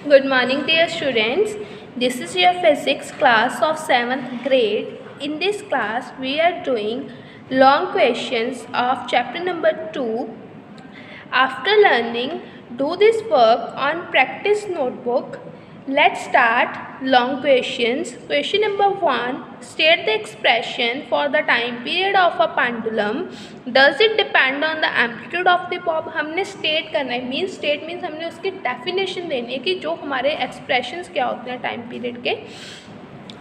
Good morning dear students. This is your physics class of 7th grade. In this class we are doing long questions of chapter number 2. After learning, do this work on practice notebook. Let's start long questions. Question number 1. State the expression for the time period of a pendulum. Does it depend on the amplitude of the bob? हमने state करना है. Means हमने उसकी definition देनी है कि जो हमारे एक्सप्रेशंस क्या होते हैं टाइम पीरियड के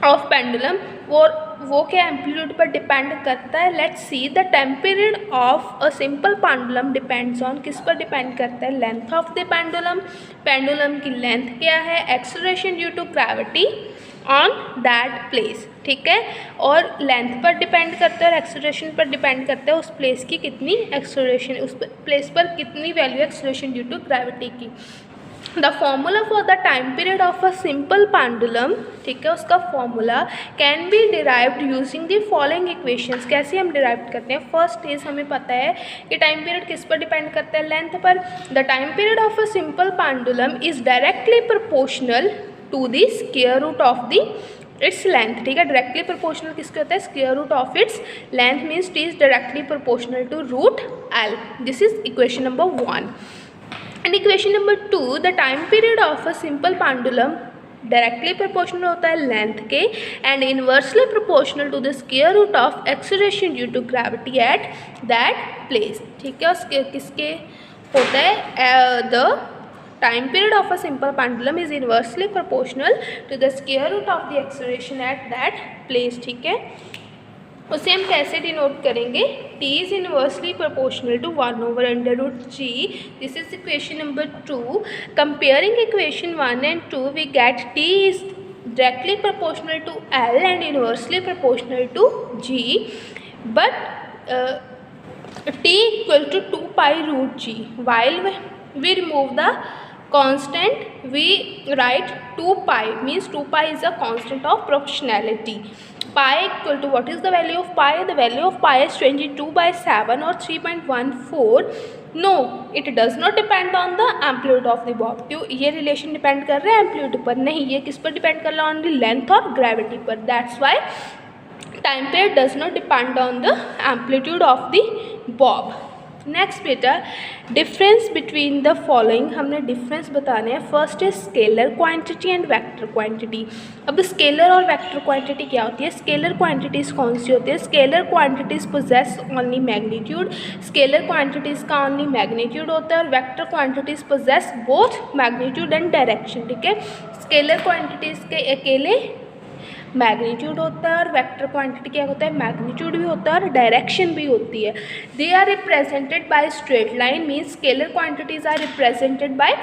ऑफ पेंडुलम वो क्या एम्पलीट्यूड पर डिपेंड करता है. Let's see the time period of a simple pendulum depends on किस पर डिपेंड करता है. लेंथ ऑफ द पेंडुलम की लेंथ क्या है. Acceleration due to gravity on that place. ठीक है, और लेंथ पर डिपेंड करता है और एक्सेलरेशन पर डिपेंड करता है उस प्लेस की कितनी एक्सेलरेशन, उस प्लेस पर कितनी value acceleration due to gravity की. The formula for the time period of a simple pendulum, ठीक है, उसका formula can be derived using the following equations. कैसे हम डिराइव करते हैं. फर्स्ट इज हमें पता है कि टाइम पीरियड किस पर डिपेंड करता है, लेंथ पर. The time period of a simple pendulum is directly proportional to the square root of the its length. ठीक है, डायरेक्टली प्रोपोर्शनल किसके होता है, square root of its length. Means T is directly proportional to root L. This is equation number 1. And equation number 2, the time period of a simple pendulum directly proportional होता है length के and inversely proportional to the square root of acceleration due to gravity at that place. ठीक है, उसके किसके होता है, the time period of a simple pendulum is inversely proportional to the square root of the acceleration at that place. ठीक है, उसे हम कैसे डिनोट करेंगे. T is inversely proportional to 1/√g. This is equation number 2. Comparing equation 1 and 2 we get T is directly proportional to L and inversely proportional to g, but t equal to 2π√g. while we remove the constant we write 2π, means 2π is a constant of proportionality. Pi equal to, what is the value of pi? The value of pi is 22/7 or 3.14. No, it does not depend on the amplitude of the bob. क्यों ये relation depend कर रहा है amplitude पर? नहीं, ये किस पर डिपेंड कर रहा है, ओनली लेंथ और ग्रेविटी पर. That's why time period does not depend on the amplitude of the bob. Next बेटा, डिफरेंस बिटवीन द फॉलोइंग. हमने डिफरेंस बताने हैं. First is scalar quantity and vector quantity. अब स्केलर और वेक्टर क्वांटिटी क्या होती है. स्केलर क्वांटिटीज़ कौन सी होती है. Scalar quantities possess only magnitude. Scalar quantities का ओनली मैग्नीट्यूड होता है और vector quantities possess both magnitude and direction. ठीक है, स्केलर क्वांटिटीज़ के अकेले मैग्नीट्यूड होता है और वेक्टर क्वांटिटी क्या होता है, मैग्नीट्यूड भी होता है और डायरेक्शन भी होती है. They are represented by straight line. Means scalar quantities are represented by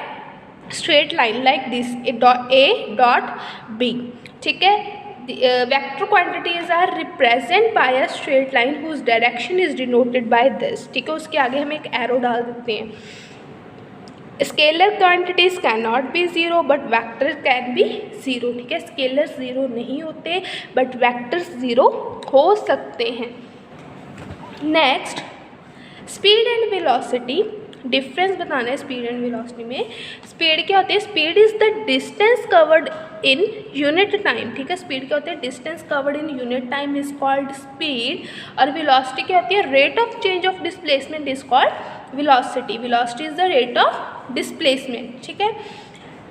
straight line like this A dot B. ठीक है, vector quantities are represent by a straight line whose direction is denoted by this. ठीक है, उसके आगे हम एक arrow डाल देते हैं. Scalar quantities can not be zero but vectors can be zero. ठीक है, स्केलर्स ज़ीरो नहीं होते बट वैक्टर्स ज़ीरो हो सकते हैं. Next, speed and velocity. Difference बताना है स्पीड एंड वेलोसिटी में. स्पीड क्या होती है. Speed is the distance covered in unit time. ठीक है, स्पीड क्या होता है, distance covered in unit time is called speed. और वेलोसिटी क्या होती है, rate of change of displacement is called velocity. Velocity is the rate of displacement. ठीक है,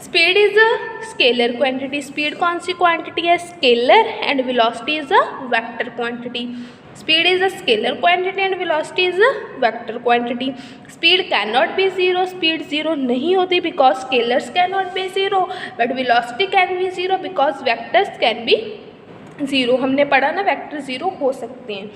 speed is a scalar quantity. Speed कौन सी क्वांटिटी है, scalar. And velocity is a vector quantity. Speed is a scalar quantity and velocity is a vector quantity. Speed can not be zero. Speed zero नहीं होती because scalars can not be zero but velocity can be zero because vectors can be zero. हमने पढ़ा ना, vector zero हो सकते हैं.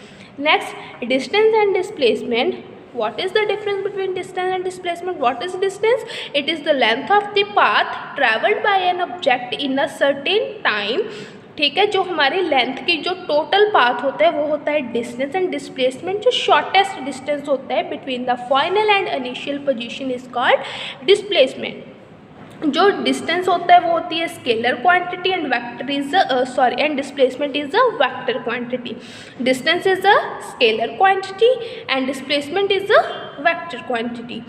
Next, distance and displacement. What is the difference between distance and displacement? What is distance? It is the length of the path traveled by an object in a certain time. ठीक है, जो हमारी length की जो total path होता है वो होता है डिस्टेंस. एंड डिस्प्लेसमेंट जो शॉर्टेस्ट डिस्टेंस होता है between the final and initial position is called displacement. जो डिस्टेंस होता है वो होती है scalar quantity and vector is and displacement is a vector quantity. Distance is a scalar quantity and displacement is a vector quantity.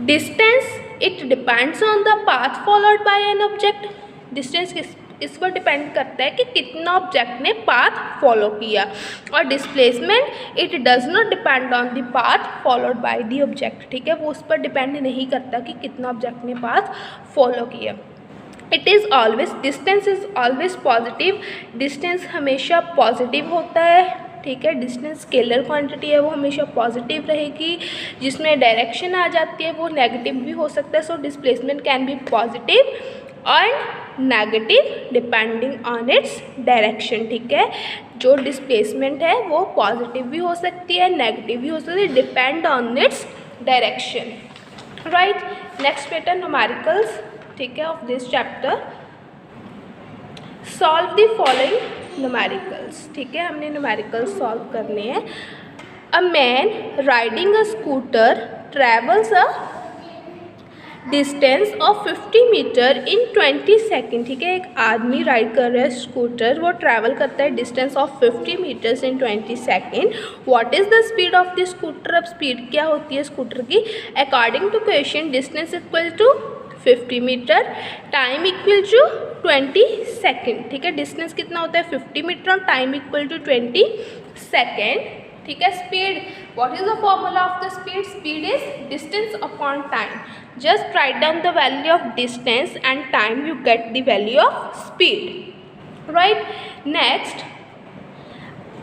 Distance it depends on the path followed by an object. Distance इस पर depend करता है कि कितना object ने path follow किया। और displacement it does not depend on the path followed by the object, ठीक है, वो उस पर डिपेंड नहीं करता कि कितना ऑब्जेक्ट ने पाथ फॉलो किया। It is always, distance is always positive, distance हमेशा पॉजिटिव होता है, ठीक है। डिस्टेंस स्केलर क्वांटिटी है, वो हमेशा पॉजिटिव रहेगी। जिसमें डायरेक्शन आ जाती है वो नेगेटिव भी हो सकता है। So displacement can be positive and negative depending on its direction, ठीक है। जो डिस्प्लेसमेंट है वो पॉजिटिव भी हो सकती है, नेगेटिव भी हो सकती है, depend on its direction, right. Next pattern numericals, ठीक है, of this chapter. Solve the following numericals, ठीक है, हमने न्यूमेरिकल्स सॉल्व करने हैं। A man riding a scooter travels a distance of 50 metre in 20 second, ठीक है। एक आदमी राइड कर रहा है स्कूटर, वो ट्रैवल करता है distance of 50 metres in 20 second. What is the speed of the scooter, अब स्पीड क्या होती है स्कूटर की। According to question distance equal to 50 metre, time equal to 20 second, ठीक है। डिस्टेंस कितना होता है 50 मीटर और टाइम इक्वल टू 20 सेकेंड, ठीक है। Speed, what is the formula of the speed, speed is distance upon time. Just write down the value of distance and time, you get the value of speed, right. Next,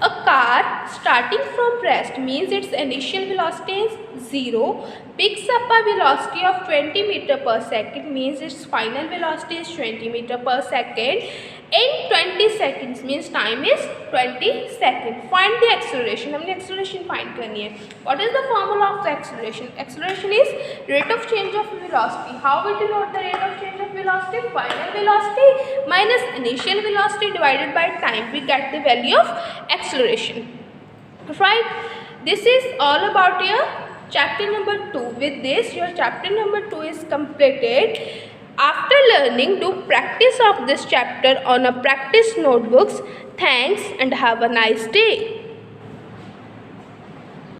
a car starting from rest means its initial velocity is 0, picks up a velocity of 20 meter per second means its final velocity is 20 meter per second in 20 seconds means time is 20 seconds. Find the acceleration, हमने acceleration find करनी है। What is the formula of the acceleration? Acceleration is rate of change of velocity. How we denote the rate of change of velocity? Final velocity minus initial velocity divided by time, we get the value of acceleration, right. This is all about your chapter number 2. With this your chapter number 2 is completed. After learning, do practice of this chapter on a practice notebooks. Thanks and have a nice day.